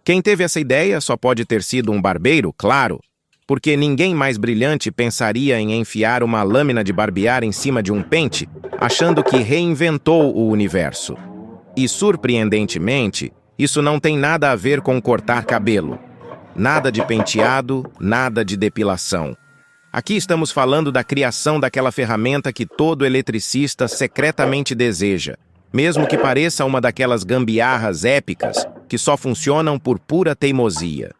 Quem teve essa ideia só pode ter sido um barbeiro, claro, porque ninguém mais brilhante pensaria em enfiar uma lâmina de barbear em cima de um pente, achando que reinventou o universo. E, surpreendentemente, isso não tem nada a ver com cortar cabelo. Nada de penteado, nada de depilação. Aqui estamos falando da criação daquela ferramenta que todo eletricista secretamente deseja, mesmo que pareça uma daquelas gambiarras épicas que só funcionam por pura teimosia.